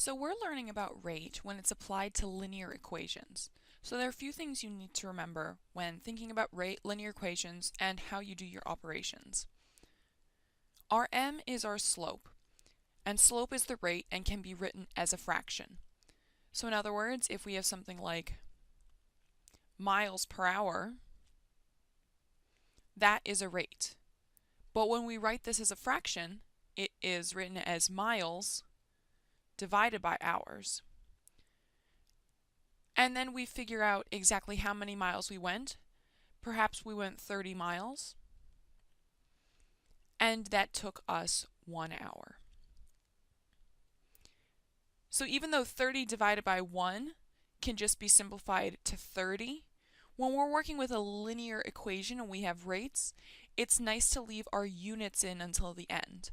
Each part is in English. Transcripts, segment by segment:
So we're learning about rate when it's applied to linear equations. So there are a few things you need to remember when thinking about rate, linear equations, and how you do your operations. Our m is our slope, and slope is the rate and can be written as a fraction. So in other words, if we have something like miles per hour, that is a rate. But when we write this as a fraction, it is written as miles divided by hours. And then we figure out exactly how many miles we went. Perhaps we went 30 miles, and that took us 1 hour. So even though 30 divided by 1 can just be simplified to 30, when we're working with a linear equation and we have rates, it's nice to leave our units in until the end.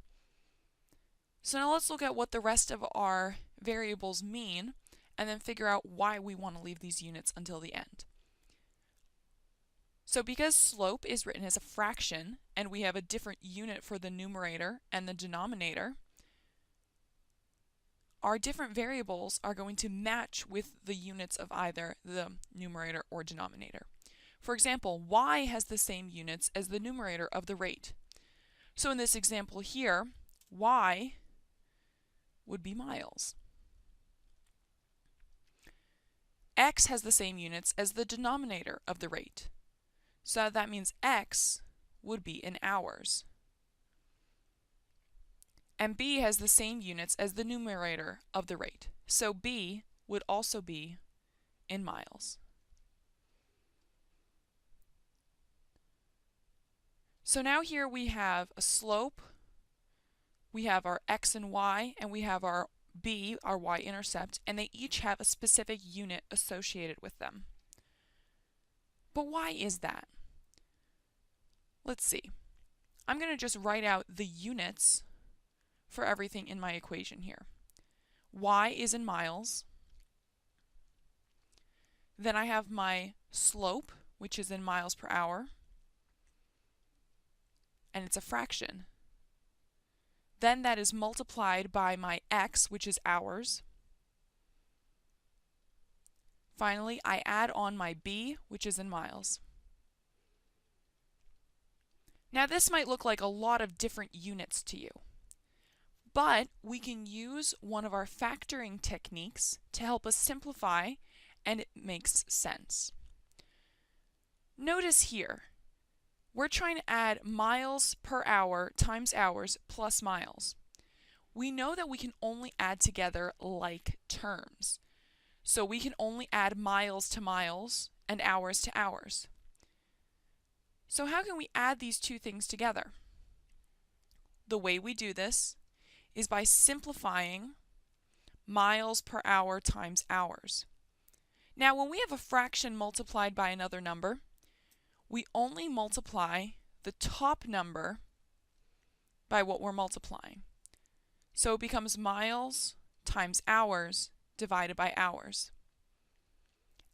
So now let's look at what the rest of our variables mean and then figure out why we want to leave these units until the end. So because slope is written as a fraction and we have a different unit for the numerator and the denominator, our different variables are going to match with the units of either the numerator or denominator. For example, y has the same units as the numerator of the rate. So in this example here, y would be miles. X has the same units as the denominator of the rate. So that means x would be in hours. And b has the same units as the numerator of the rate. So b would also be in miles. So now here we have a slope, we have our x and y, and we have our b, our y-intercept, and they each have a specific unit associated with them. But why is that? Let's see. I'm going to just write out the units for everything in my equation here. Y is in miles. Then I have my slope, which is in miles per hour, and it's a fraction. Then that is multiplied by my x, which is hours. Finally, I add on my b, which is in miles. Now this might look like a lot of different units to you, but we can use one of our factoring techniques to help us simplify, and it makes sense. Notice here, we're trying to add miles per hour times hours plus miles. We know that we can only add together like terms. So we can only add miles to miles and hours to hours. So how can we add these two things together? The way we do this is by simplifying miles per hour times hours. Now when we have a fraction multiplied by another number, we only multiply the top number by what we're multiplying. So it becomes miles times hours divided by hours.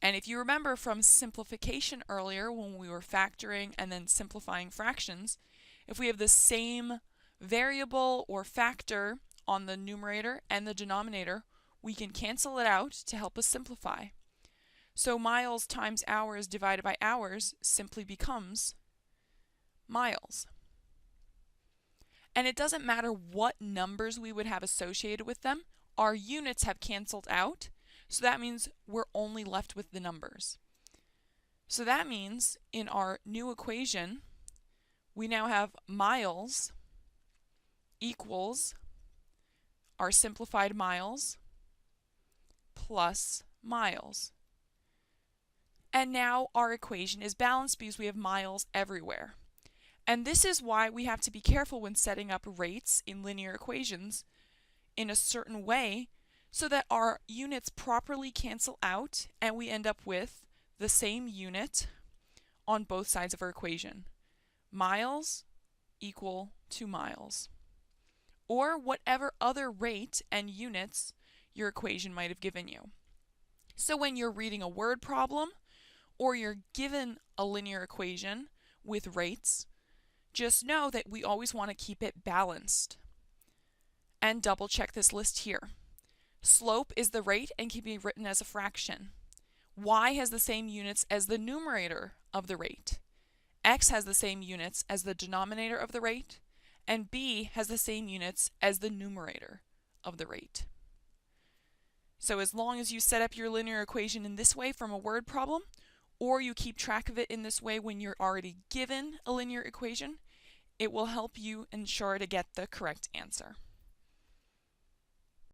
And if you remember from simplification earlier when we were factoring and then simplifying fractions, if we have the same variable or factor on the numerator and the denominator, we can cancel it out to help us simplify. So miles times hours divided by hours simply becomes miles. And it doesn't matter what numbers we would have associated with them, our units have canceled out, so that means we're only left with the numbers. So that means in our new equation, we now have miles equals our simplified miles plus miles. And now our equation is balanced because we have miles everywhere. And this is why we have to be careful when setting up rates in linear equations in a certain way so that our units properly cancel out and we end up with the same unit on both sides of our equation. Miles equal to miles. Or whatever other rate and units your equation might have given you. So when you're reading a word problem, or you're given a linear equation with rates, just know that we always want to keep it balanced. And double check this list here. Slope is the rate and can be written as a fraction. Y has the same units as the numerator of the rate. X has the same units as the denominator of the rate, and B has the same units as the numerator of the rate. So as long as you set up your linear equation in this way from a word problem, or you keep track of it in this way when you're already given a linear equation, it will help you ensure to get the correct answer.